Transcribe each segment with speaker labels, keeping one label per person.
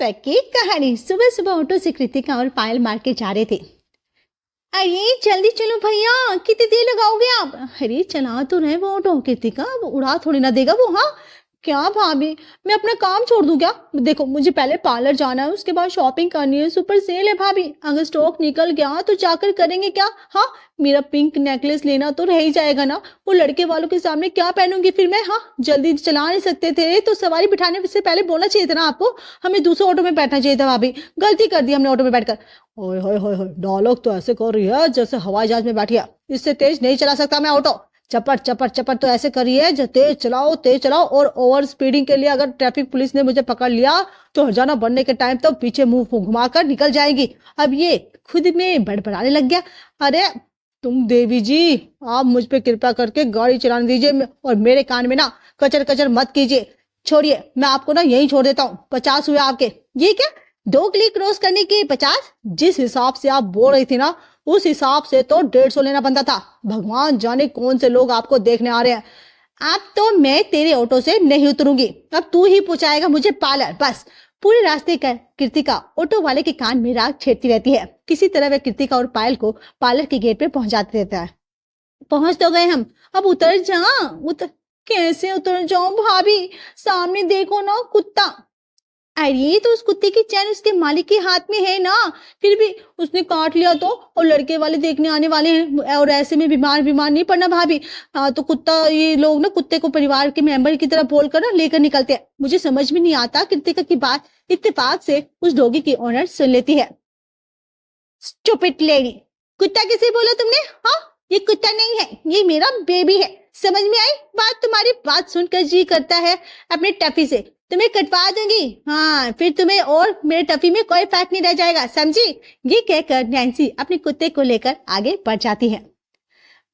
Speaker 1: Flashback की कहानी। सुबह सुबह ऑटो से कृतिका और पायल मार्केट जा रहे थे। अरे जल्दी चलो भैया, कितनी देर लगाओगे आप? अरे चला तो रहे वो ऑटो। कृतिका वो उड़ा थोड़ी ना देगा वो। हाँ क्या भाभी, मैं अपना काम छोड़ दूं क्या? देखो मुझे पहले पार्लर जाना है, उसके बाद शॉपिंग करनी है, सुपर सेल है भाभी। अगर स्टॉक निकल गया तो जाकर करेंगे क्या? हाँ मेरा पिंक नेकलेस लेना तो रह ही जाएगा ना, वो लड़के वालों के सामने क्या पहनूंगी फिर मैं? हाँ जल्दी चला नहीं सकते थे तो सवारी बिठाने से पहले बोलना चाहिए था ना आपको, हमें दूसरे ऑटो में बैठना चाहिए था भाभी। गलती कर दी हमने ऑटो में बैठकर। ओए होए होए होए, डायलॉग तो ऐसे कर रही है जैसे हवाई जहाज में बैठी है। इससे तेज नहीं चला सकता मैं ऑटो। चपट चपट चपट तो ऐसे करिए जो तेज चलाओ। और ओवर स्पीडिंग के लिए अगर ट्रैफिक पुलिस ने मुझे पकड़ लिया तो हर्जाना बनने के टाइम तो पीछे मुंह घुमाकर निकल जाएंगी। अब ये खुद में बड़बड़ाने लग गया। अरे तुम देवी जी, आप मुझ पे कृपा करके गाड़ी चलाने दीजिए और मेरे कान में ना कचर कचर मत कीजिए। छोड़िए, मैं आपको ना यहीं छोड़ देता हूँ। 50 हुए आपके। ये क्या 2 क्लिक क्रॉस करने के 50? जिस हिसाब से आप बोल रही थी ना उस हिसाब से तो 150 लेना बनता था। भगवान जाने कौन से लोग आपको देखने आ रहे हैं। अब तो मैं तेरे ऑटो से नहीं उतरूंगी, अब तू ही पहुंचाएगा मुझे पार्लर। बस पूरे रास्ते कर कृतिका ऑटो वाले के कान में राग छेड़ती रहती है। किसी तरह वह कृतिका और पायल को पार्लर के गेट पे पहुंचाते रहता है। पहुंच तो गए हम, अब उतर जा। कैसे उतर जाऊं भाभी? सामने देखो ना कुत्ता। अरे तो उस कुत्ते की चैन उसके मालिक के हाथ में है ना, फिर भी उसने काट लिया तो, और लड़के वाले देखने आने वाले हैं और ऐसे में बीमार नहीं पड़ना भाभी। तो कुत्ता, ये लोग ना कुत्ते को परिवार के मेंबर की तरह बोलकर ना लेकर निकलते हैं। मुझे समझ में नहीं आता कृतिका की बात इत्तेफाक से उस डॉगी की ओनर सुन लेती है। स्टूपिड लेडी, कुत्ता किसे बोला तुमने? हाँ ये कुत्ता नहीं है, ये मेरा बेबी है। समझ में आई बात? तुम्हारी बात सुनकर जी करता है अपने टफी से तुम्हें कटवा दूंगी। हाँ फिर तुम्हें और मेरे टफी में कोई फर्क नहीं रह जाएगा, समझी? ये कहकर नैन्सी अपने कुत्ते को लेकर आगे बढ़ जाती है।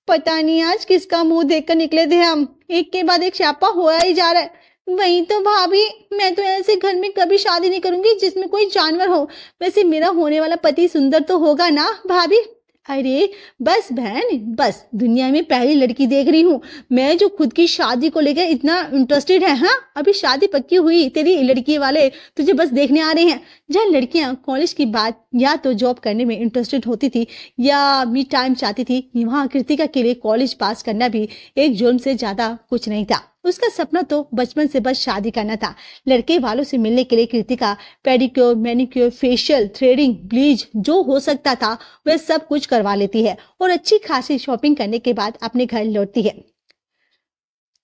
Speaker 1: पता नहीं आज किसका मुंह देखकर निकले थे हम, एक के बाद एक छापा होया ही जा रहा है। वही तो भाभी, मैं तो ऐसे घर में कभी शादी नहीं करूंगी जिसमें कोई जानवर हो। वैसे मेरा होने वाला पति सुंदर तो होगा ना भाभी? अरे बस बहन बस, दुनिया में पहली लड़की देख रही हूँ मैं जो खुद की शादी को लेकर इतना इंटरेस्टेड है। हाँ अभी शादी पक्की हुई, तेरी लड़की वाले तुझे बस देखने आ रहे हैं। जहाँ लड़कियां कॉलेज की बात या तो जॉब करने में इंटरेस्टेड होती थी या मी टाइम चाहती थी, वहाँ कृतिका के लिए कॉलेज पास करना भी एक जुर्म से ज्यादा कुछ नहीं था। उसका सपना तो बचपन से बस शादी करना था। लड़के वालों से मिलने के लिए Kritika pedicure, manicure, facial, threading, bleach जो हो सकता था वह सब कुछ करवा लेती है और अच्छी खासी शॉपिंग करने के बाद अपने घर लौटती है।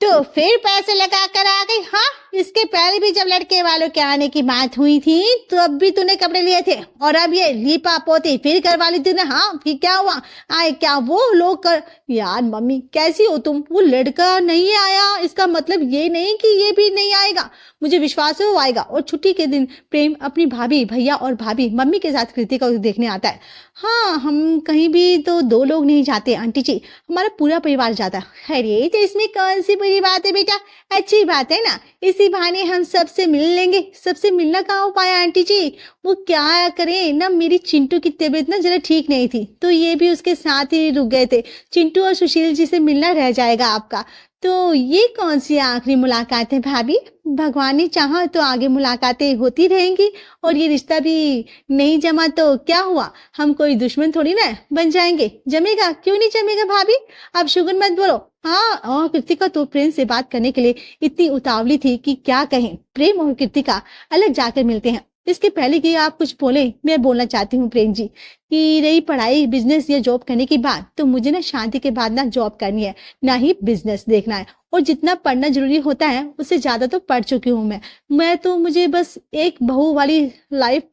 Speaker 1: तो फिर पैसे लगा कर आ गई? हाँ इसके पहले भी जब लड़के वालों के आने की बात हुई थी तो अब भी तूने कपड़े लिए थे और अब ये लीपा पोती फिर करवा ली तूने। हाँ फिर क्या हुआ? आए क्या वो लोग कर? यार मम्मी कैसी हो तुम? वो लड़का नहीं आया इसका मतलब ये नहीं कि ये भी नहीं आएगा। मुझे विश्वास है वो आएगा। और छुट्टी के दिन प्रेम अपनी भाभी, भैया और भाभी मम्मी के साथ कृतिका को देखने आता है। हाँ हम कहीं भी तो 2 लोग नहीं जाते आंटी जी, हमारा पूरा परिवार जाता है। अरे तो इसमें कौन सी बुरी बात है बेटा, अच्छी बात है ना, इसी बहाने हम सबसे मिल लेंगे। सबसे मिलना कहाँ हो पाया आंटी जी? वो क्या करें ना, मेरी चिंटू की तबीयत ना जरा ठीक नहीं थी तो ये भी उसके साथ ही रुक गए थे। चिंटू और सुशील जी से मिलना रह जाएगा आपका। तो ये कौन सी आखिरी मुलाकात है भाभी? भगवान ने चाहा तो आगे मुलाकातें होती रहेंगी और ये रिश्ता भी नहीं जमा तो क्या हुआ, हम कोई दुश्मन थोड़ी ना बन जाएंगे। जमेगा? क्यों नहीं जमेगा भाभी, आप शुगर मत बोलो। हाँ और कृतिका तो प्रेम से बात करने के लिए इतनी उतावली थी कि क्या कहें। प्रेम और कृतिका अलग जाकर मिलते हैं। इसके पहले कि आप कुछ बोले मैं बोलना चाहती हूँ प्रेम जी कि रही पढ़ाई, बिजनेस या जॉब करने की बात, तो मुझे ना शादी के बाद ना जॉब करनी है ना ही बिजनेस देखना है। और जितना पढ़ना जरूरी होता है उससे ज्यादा तो पढ़ चुकी हूँ मैं तो मुझे बस एक बहू वाली लाइफ,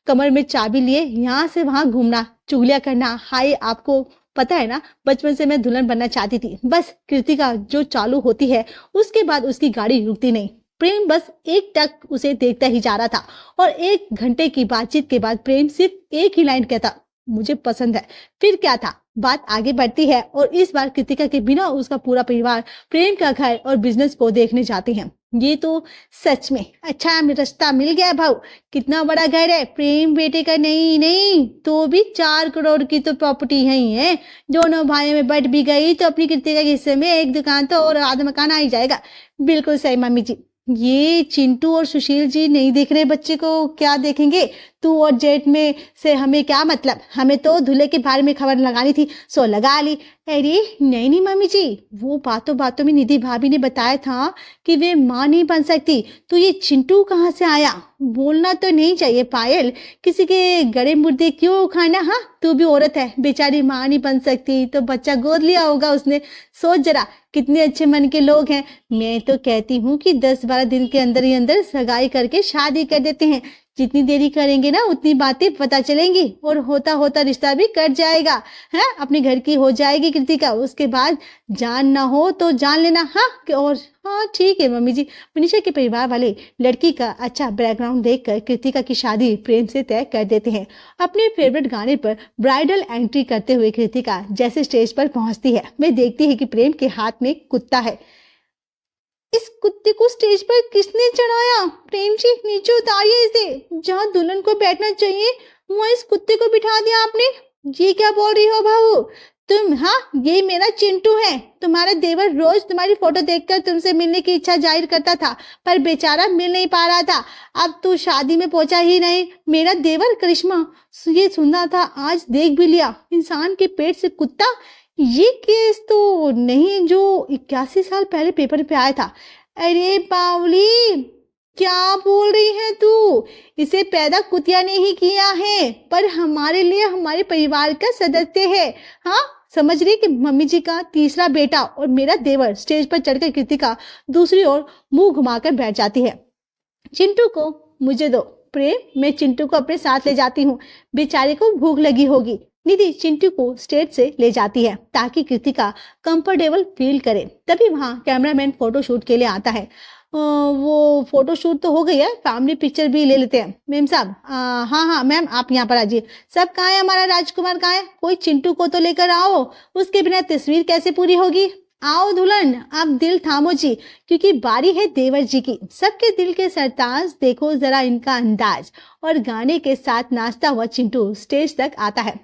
Speaker 1: कमर में चाबी लिए यहाँ से वहां घूमना, चुगलियां करना। हाय आपको पता है ना बचपन से मैं दुल्हन बनना चाहती थी। बस कृतिका जो चालू होती है उसके बाद उसकी गाड़ी रुकती नहीं। प्रेम बस एक टक उसे देखता ही जा रहा था और 1 घंटे की बातचीत के बाद प्रेम सिर्फ एक ही लाइन कहता, मुझे पसंद है। फिर क्या था, बात आगे बढ़ती है और इस बार कृतिका के बिना उसका पूरा परिवार प्रेम का घर और बिजनेस को देखने जाते हैं। ये तो सच में अच्छा रास्ता मिल गया भाऊ। कितना बड़ा घर है प्रेम बेटे का? नहीं तो भी 4 करोड़ की तो प्रॉपर्टी है ही है। दोनों भाइयों में बट भी गई तो अपनी कृतिका के हिस्से में एक दुकान तो और आधा मकान आ ही जाएगा। बिल्कुल सही मम्मी जी, ये चिंटू और सुशील जी नहीं देख रहे बच्चे को, क्या देखेंगे? तू और जेठ में से हमें क्या मतलब? हमें तो दूल्हे के बारे में खबर लगानी थी, सो लगा ली। अरे नहीं नहीं मम्मी जी, वो बातों बातों में निधि भाभी ने बताया था कि वे माँ नहीं बन सकती, तो ये चिंटू कहाँ से आया? बोलना तो नहीं चाहिए पायल, किसी के गड़े मुर्दे क्यों उखाड़ना? हाँ, तू भी औरत है, बेचारी माँ नहीं बन सकती तो बच्चा गोद लिया होगा उसने। सोच जरा, कितने अच्छे मन के लोग हैं। मैं तो कहती हूँ कि 10-12 दिन के अंदर ही अंदर सगाई करके शादी कर देते हैं। जितनी देरी करेंगे ना उतनी बातें पता चलेंगी और होता होता रिश्ता भी कट जाएगा, है अपने घर की हो जाएगी कृतिका। उसके बाद जान ना हो तो जान लेना। हाँ और हाँ ठीक है मम्मी जी। मनीषा के परिवार वाले लड़की का अच्छा बैकग्राउंड देखकर कृतिका की शादी प्रेम से तय कर देते हैं। अपने फेवरेट गाने पर ब्राइडल एंट्री करते हुए कृतिका जैसे स्टेज पर पहुंचती है, वे देखती है कि प्रेम के हाथ में कुत्ता है। इस कुत्ते को स्टेज पर किसने चढ़ाया? प्रेम जी नीचे उतारिए इसे, जहाँ दुल्हन को बैठना चाहिए वहाँ इस कुत्ते को बिठा दिया आपने। ये क्या बोल रही हो भाऊ तुम? हाँ ये मेरा चिंटू है, तुम्हारा देवर रोज तुम्हारी फोटो देखकर तुमसे मिलने की इच्छा जाहिर करता था, पर बेचारा मिल नहीं पा रहा था। अब तू शादी में पहुंचा ही नहीं। मेरा देवर करिश्मा, ये सुनना था, आज देख भी लिया। इंसान के पेट से कुत्ता, ये केस तो नहीं जो 81 साल पहले पेपर पे आया था। अरे बावली क्या बोल रही है तू? इसे पैदा कुतिया ने ही किया है, पर हमारे लिए हमारे परिवार का सदस्य है। हाँ समझ रही कि मम्मी जी का तीसरा बेटा और मेरा देवर। स्टेज पर चढ़कर कृतिका दूसरी ओर मुंह घुमाकर बैठ जाती है। चिंटू को मुझे दो प्रेम, मैं चिंटू को अपने साथ ले जाती हूँ, बेचारे को भूख लगी होगी। निधि चिंटू को स्टेज से ले जाती है ताकि कृतिका कंफर्टेबल फील करे। तभी वहाँ कैमरामैन फोटोशूट के लिए आता है। वो फोटोशूट तो हो गई है, फैमिली पिक्चर भी ले लेते हैं। मैम साहब हाँ हाँ मैम आप यहाँ पर आ जाइए। सब कहाँ है? हमारा राजकुमार कहाँ है? कोई चिंटू को तो लेकर आओ, उसके बिना तस्वीर कैसे पूरी होगी? आओ दुल्हन, आप दिल थामो जी, क्योंकि बारी है देवर जी की। सबके दिल के सरताज, देखो जरा इनका अंदाज। और गाने के साथ नाचता हुआ चिंटू स्टेज तक आता है।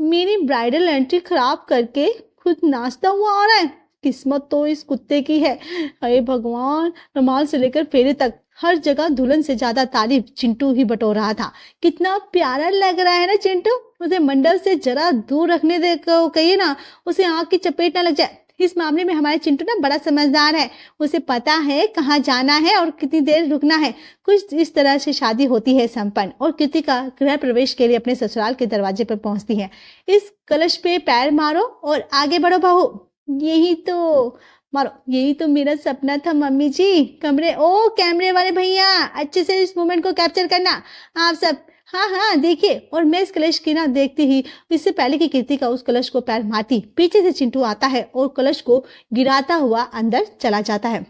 Speaker 1: मेरी ब्राइडल एंट्री खराब करके खुद नाचता हुआ आ रहा है। किस्मत तो इस कुत्ते की है। अरे भगवान, रुमाल से लेकर फेरे तक हर जगह दुल्हन से ज्यादा तारीफ चिंटू ही बटोर रहा था। कितना प्यारा लग रहा है ना चिंटू। उसे मंडप से जरा दूर रखने दे कहिए ना, उसे आंख की चपेट ना लग जाए। इस मामले में हमारे चिंटू ना बड़ा समझदार है, उसे पता है कहाँ जाना है और कितनी देर रुकना है। कुछ इस तरह से शादी होती है संपन्न और कृतिका गृह प्रवेश के लिए अपने ससुराल के दरवाजे पर पहुंचती है। इस कलश पे पैर मारो और आगे बढ़ो बहू। यही तो मारो, यही तो मेरा सपना था मम्मी जी। कैमरे वाले भैया अच्छे से इस मोमेंट को कैप्चर करना आप सब। हाँ हाँ देखिए। और मैं इस कलश की ना देखती ही, इससे पहले कि कृतिका उस कलश को पैर मारती, पीछे से चिंटू आता है और कलश को गिराता हुआ अंदर चला जाता है।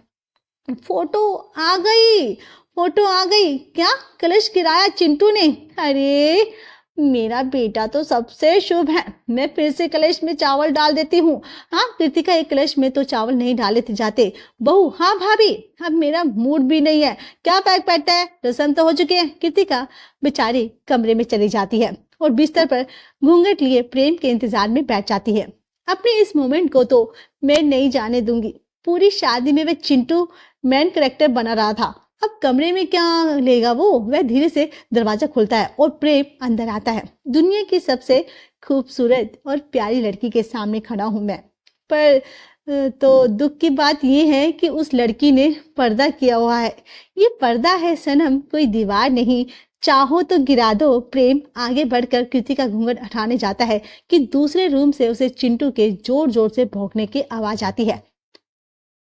Speaker 1: फोटो आ गई, फोटो आ गई। क्या कलश गिराया चिंटू ने? अरे मेरा बेटा तो सबसे शुभ है। मैं फिर से कलश में चावल डाल देती हूँ। हाँ कृतिका, एक कलश में तो चावल नहीं डाले जाते। बहू हाँ भाभी, अब मेरा मूड भी नहीं है। क्या पैक पैकता है, रस्म तो हो चुकी है। कृतिका बेचारी कमरे में चली जाती है और बिस्तर पर घूंघट लिए प्रेम के इंतजार में बैठ जाती है। अपने इस मोमेंट को तो मैं नहीं जाने दूंगी। पूरी शादी में वह चिंटू मेन कैरेक्टर बना रहा था, अब कमरे में क्या लेगा वो। वह धीरे से दरवाजा खुलता है और प्रेम अंदर आता है। दुनिया की सबसे खूबसूरत और प्यारी लड़की के सामने खड़ा हूं मैं, पर तो दुख की बात यह है कि उस लड़की ने पर्दा किया हुआ है। ये पर्दा है सनम, कोई दीवार नहीं। चाहो तो गिरा दो। प्रेम आगे बढ़कर कृतिका घूंघट हटाने जाता है कि दूसरे रूम से उसे चिंटू के जोर जोर से भौंकने की आवाज आती है।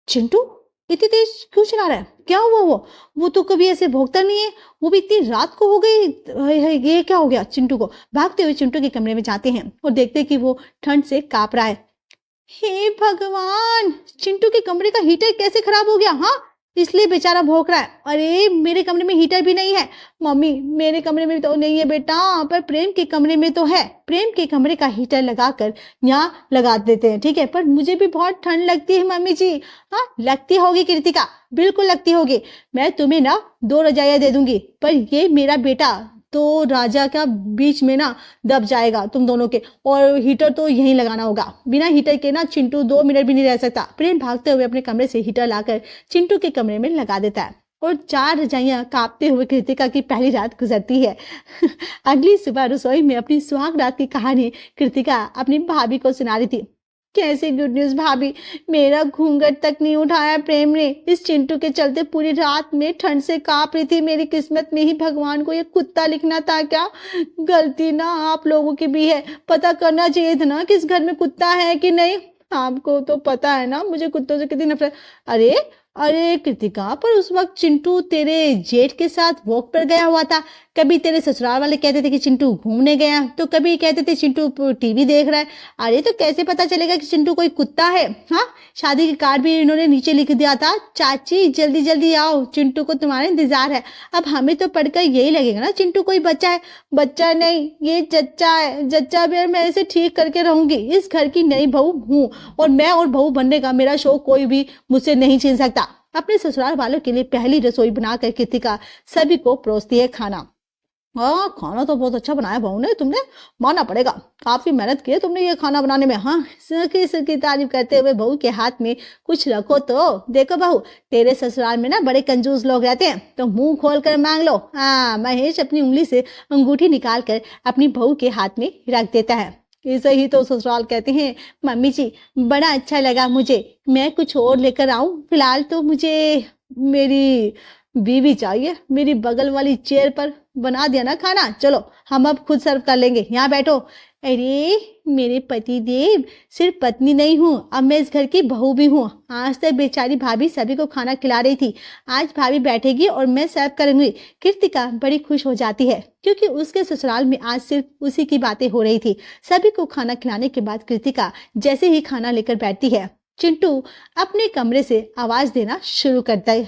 Speaker 1: चिंटू इतनी तेज क्यों चला रहा है? क्या हुआ? वो तो कभी ऐसे भौंकता नहीं है, वो भी इतनी रात को हो गई। ये क्या हो गया चिंटू को? भागते हुए चिंटू के कमरे में जाते हैं और देखते हैं कि वो ठंड से कांप रहा है। हे भगवान, चिंटू के कमरे का हीटर कैसे खराब हो गया? हाँ इसलिए बेचारा भौंक रहा है। अरे मेरे कमरे में हीटर भी नहीं है। मम्मी मेरे कमरे में तो नहीं है बेटा, पर प्रेम के कमरे में तो है। प्रेम के कमरे का हीटर लगाकर यहाँ लगा देते हैं, ठीक है? पर मुझे भी बहुत ठंड लगती है मम्मी जी। हाँ लगती होगी कृतिका, बिल्कुल लगती होगी। मैं तुम्हें ना 2 रजाइयाँ दे दूंगी, पर ये मेरा बेटा तो राजा का बीच में ना दब जाएगा तुम दोनों के, और हीटर तो यहीं लगाना होगा। बिना हीटर के ना चिंटू 2 मिनट भी नहीं रह सकता। प्रेम भागते हुए अपने कमरे से हीटर लाकर चिंटू के कमरे में लगा देता है और 4 रजाइयां कांपते हुए कृतिका की पहली रात गुजरती है। अगली सुबह रसोई में अपनी सुहाग रात की कहानी कृतिका अपनी भाभी को सुना रही थी। कैसे गुड न्यूज भाभी, मेरा घूंघट तक नहीं उठाया प्रेम ने। इस चिंटू के चलते पूरी रात में ठंड से कांप रही थी। मेरी किस्मत में ही भगवान को ये कुत्ता लिखना था क्या? गलती ना आप लोगों की भी है। पता करना चाहिए था ना कि इस घर में कुत्ता है कि नहीं। आपको तो पता है ना मुझे कुत्तों से कितनी नफरत। अरे अरे कृतिका, पर उस वक्त चिंटू तेरे जेठ के साथ वॉक पर गया हुआ था। कभी तेरे ससुराल वाले कहते थे कि चिंटू घूमने गया, तो कभी कहते थे चिंटू टीवी देख रहा है। अरे तो कैसे पता चलेगा कि चिंटू कोई कुत्ता है? हाँ, शादी की कार्ड भी इन्होंने नीचे लिख दिया था, चाची जल्दी जल्दी आओ, चिंटू को तुम्हारा इंतजार है। अब हमें तो पढ़कर यही लगेगा ना चिंटू कोई बच्चा है। बच्चा नहीं, ये जच्चा है। जच्चा भी मैं इसे ठीक करके रहूंगी। इस घर की नई बहू हूँ और मैं और बहू बनने का मेरा शौक कोई भी मुझसे नहीं छीन सकता। अपने ससुराल वालों के लिए पहली रसोई बनाकर कृतिका सभी को परोसती है खाना। खाना तो बहुत अच्छा बनाया बहू ने, तुमने मानना पड़ेगा, काफी मेहनत की है तुमने ये खाना बनाने में। हाँ, सकी तारीफ करते हुए बहू के हाथ में कुछ रखो तो। देखो बहू, तेरे ससुराल में ना बड़े कंजूस लोग रहते हैं, तो मुंह खोल कर मांग लो। हाँ, महेश अपनी उंगली से अंगूठी निकाल कर अपनी बहू के हाथ में रख देता है। इसे ही तो ससुराल कहते हैं। मम्मी जी, बड़ा अच्छा लगा मुझे। मैं कुछ और लेकर आऊं? फिलहाल तो मुझे मेरी बीवी चाहिए। मेरी बगल वाली चेयर पर बना दिया ना खाना। चलो हम अब खुद सर्व कर लेंगे, यहाँ बैठो। अरे मेरे पति देव, सिर्फ पत्नी नहीं हूँ, अब मैं इस घर की बहू भी हूँ। आज तक बेचारी भाभी सभी को खाना खिला रही थी, आज भाभी बैठेगी और मैं सर्व करूंगी। कृतिका बड़ी खुश हो जाती है क्योंकि उसके ससुराल में आज सिर्फ उसी की बातें हो रही थी। सभी को खाना खिलाने के बाद कृतिका जैसे ही खाना लेकर बैठती है, चिंटू अपने कमरे से आवाज देना शुरू करता है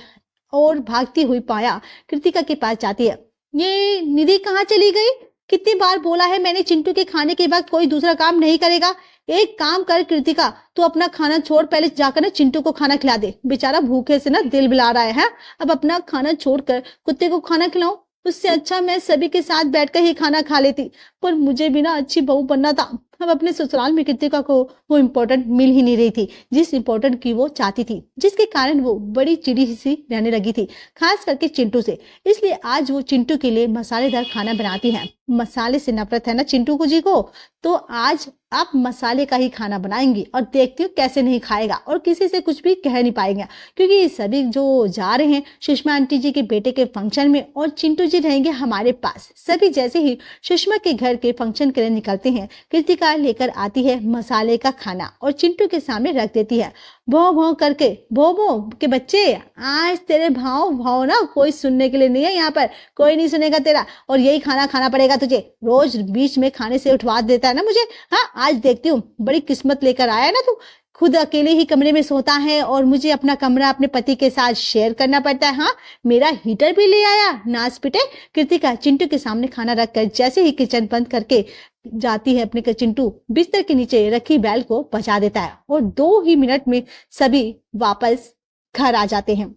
Speaker 1: और भागती हुई पाया कृतिका के पास जाती है। ये निधि कहाँ चली गई? कितनी बार बोला है मैंने, चिंटू के खाने के वक्त कोई दूसरा काम नहीं करेगा। एक काम कर कृतिका, तू अपना खाना छोड़, पहले जाकर ना चिंटू को खाना खिला दे। बेचारा भूखे से ना दिल बिला रहा है। अब अपना खाना छोड़कर कुत्ते को खाना खिलाऊं? उससे अच्छा मैं सभी के साथ बैठकर ही खाना खा लेती। पर मुझे भी ना अच्छी बहू बनना था। अब अपने ससुराल में कृतिका को वो इम्पोर्टेंट मिल ही नहीं रही थी जिस इम्पोर्टेंट की वो चाहती थी, जिसके कारण वो बड़ी चिड़ी सी रहने लगी थी, खास करके चिंटू से। इसलिए आज वो चिंटू के लिए मसालेदार खाना बनाती है। मसाले से नफरत है ना चिंटू को जी को, तो आज आप मसाले का ही खाना बनाएंगी और देखती हूँ कैसे नहीं खाएगा और किसी से कुछ भी कह नहीं पाएंगे। क्योंकि सभी जो जा रहे हैं सुषमा आंटी जी के बेटे के फंक्शन में और चिंटू जी रहेंगे हमारे पास। सभी जैसे ही सुषमा के घर के फंक्शन के लिए निकलते हैं, कृतिका लेकर आती है मसाले का खाना और चिंटू के सामने रख देती है। भौ भौ करके, भौ भौ के बच्चे, आज तेरे भाव भाव ना कोई सुनने के लिए नहीं है, यहाँ पर कोई नहीं सुनेगा तेरा, और यही खाना खाना पड़ेगा तुझे। रोज बीच में खाने से उठवा देता है ना मुझे। हाँ, आज देखती हूँ, बड़ी किस्मत लेकर आया ना तू। खुद अकेले ही कमरे में सोता है और मुझे अपना कमरा अपने पति के साथ शेयर करना पड़ता है। हाँ, मेरा हीटर भी ले आया, नाच पिटे। कृतिका चिंटू के सामने खाना रखकर जैसे ही किचन बंद करके जाती है अपने, चिंटू बिस्तर के नीचे रखी बैल को बचा देता है और 2 ही मिनट में सभी वापस घर आ जाते हैं।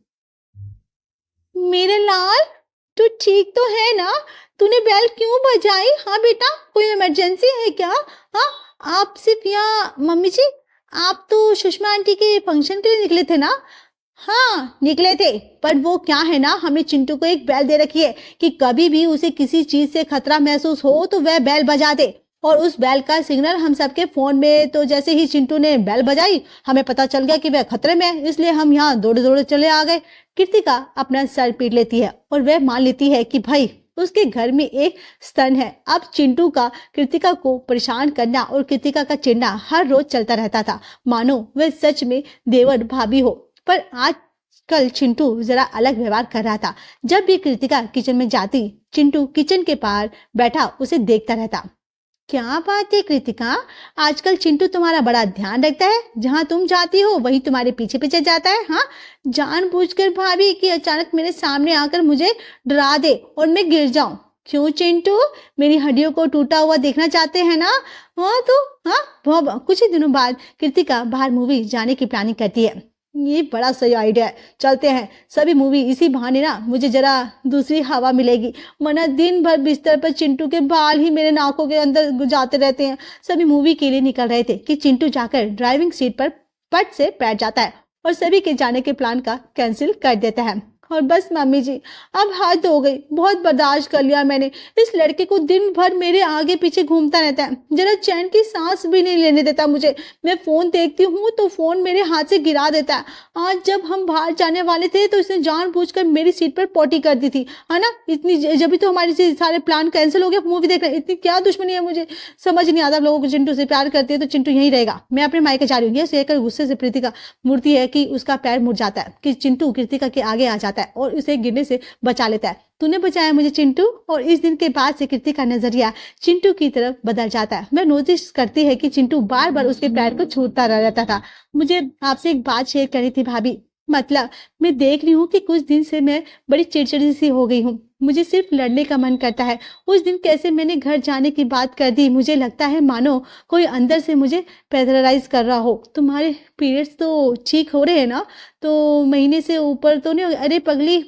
Speaker 1: मेरे लाल, तू ठीक तो है ना? तूने बैल क्यों बजाई? हाँ बेटा, कोई इमरजेंसी है क्या? हाँ, आप सिर्फ या मम्मी जी, आप तो सुषमा आंटी के फंक्शन के लिए निकले थे ना? हाँ निकले थे, पर वो क्या है ना, हमें चिंटू को एक बैल दे रखी है कि कभी भी उसे किसी चीज से खतरा महसूस हो तो वह बैल बजा दे। और उस बैल का सिग्नल हम सबके फोन में, तो जैसे ही चिंटू ने बैल बजाई हमें पता चल गया कि वह खतरे में है, इसलिए हम यहाँ दौड़े दौड़े चले आ गए। कृतिका अपना सर पीट लेती है और वह मान लेती है कि भाई उसके घर में एक स्तन है। अब चिंटू का कृतिका को परेशान करना और कृतिका का चिढ़ना हर रोज चलता रहता था, मानो वह सच में देवर भाभी हो। पर आज कल चिंटू जरा अलग व्यवहार कर रहा था। जब भी कृतिका किचन में जाती, चिंटू किचन के पार बैठा उसे देखता रहता। क्या बात है कृतिका, आजकल चिंटू तुम्हारा बड़ा ध्यान रखता है, जहाँ तुम जाती हो वहीं तुम्हारे पीछे पीछे जाता है। हाँ, जानबूझकर भाभी कि अचानक मेरे सामने आकर मुझे डरा दे और मैं गिर जाऊं। क्यों चिंटू, मेरी हड्डियों को टूटा हुआ देखना चाहते हैं ना? हाँ तो हाँ, कुछ ही दिनों बाद कृतिका बाहर मूवी जाने की प्लानिंग करती है। ये बड़ा सही आइडिया है, चलते हैं सभी मूवी, इसी बहाने ना मुझे जरा दूसरी हवा मिलेगी, वरना दिन भर बिस्तर पर चिंटू के बाल ही मेरे नाकों के अंदर जाते रहते हैं। सभी मूवी के लिए निकल रहे थे कि चिंटू जाकर ड्राइविंग सीट पर पट से बैठ जाता है और सभी के जाने के प्लान का कैंसिल कर देता है। और बस मम्मी जी, अब हद हो गई, बहुत बर्दाश्त कर लिया मैंने। इस लड़के को दिन भर मेरे आगे पीछे घूमता रहता है, जरा चैन की सांस भी नहीं लेने देता मुझे। मैं फोन देखती हूँ तो फोन मेरे हाथ से गिरा देता है। आज जब हम बाहर जाने वाले थे तो इसने जानबूझकर मेरी सीट पर पोटी कर दी थी, है ना। इतनी जब भी तो हमारी सारे प्लान कैंसिल हो गया मूवी देखने, इतनी क्या दुश्मनी है मुझे समझ नहीं आता। लोगों को चिंटू से प्यार करती है तो चिंटू यहीं रहेगा, मैं अपने मायके जा रही हूँ। ये कहकर गुस्से से कृतिका मुड़ती है कि उसका पैर मुड़ जाता है कि चिंटू कृतिका के आगे आ जाता है और उसे गिरने से बचा लेता है। तूने बचाया मुझे चिंटू। और इस दिन के बाद से कृतिका का नजरिया चिंटू की तरफ बदल जाता है। मैं नोटिस करती है कि चिंटू बार बार उसके पैर को छूता रहता था। मुझे आपसे एक बात शेयर करनी थी भाभी, मतलब मैं देख रही हूँ कि कुछ दिन से मैं बड़ी चिड़चिड़ी सी हो गई हूँ, मुझे सिर्फ लड़ने का मन करता है। उस दिन कैसे मैंने घर जाने की बात कर दी, मुझे लगता है मानो कोई अंदर से मुझे प्रेशराइज कर रहा हो। तुम्हारे पीरियड्स तो ठीक हो रहे हैं ना, तो महीने से ऊपर तो नहीं? अरे पगली,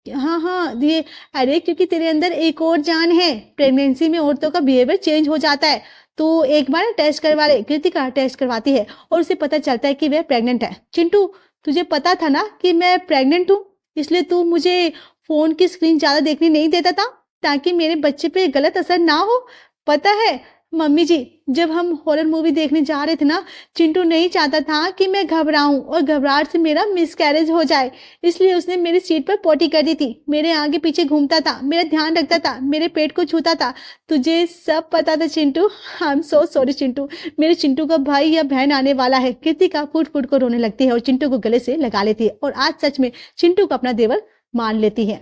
Speaker 1: हाँ हाँ ये, अरे क्योंकि तेरे अंदर एक और जान है। प्रेगनेंसी में औरतों का बिहेवियर चेंज हो जाता है, तो एक बार टेस्ट करवा ले। कृतिका टेस्ट करवाती है और उसे पता चलता है कि वह प्रेग्नेंट है। चिंटू, तुझे पता था ना कि मैं प्रेग्नेंट हूँ, इसलिए तू मुझे फोन की स्क्रीन ज्यादा देखने नहीं देता था ताकि मेरे बच्चे पे गलत असर ना हो। पता है मम्मी जी, जब हम हॉरर मूवी देखने जा रहे थे ना, चिंटू नहीं चाहता था कि मैं घबराऊं और घबराहट से मेरा मिसकैरेज हो जाए, इसलिए उसने मेरी सीट पर पोटी कर दी थी। मेरे आगे पीछे घूमता था, मेरा ध्यान रखता था, मेरे पेट को छूता था। तुझे सब पता था Chintu. I am so sorry Chintu. मेरे चिंटू का भाई या बहन आने वाला है। कृतिका फुट फुट को रोने लगती है और चिंटू को गले से लगा लेती है और आज सच में चिंटू को अपना देवर मान लेती है।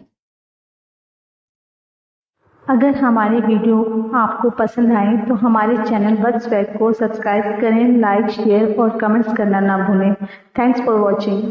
Speaker 2: अगर हमारी वीडियो आपको पसंद आए तो हमारे चैनल बज़ स्वैग को सब्सक्राइब करें, लाइक, शेयर और कमेंट्स करना ना भूलें। Thanks for watching.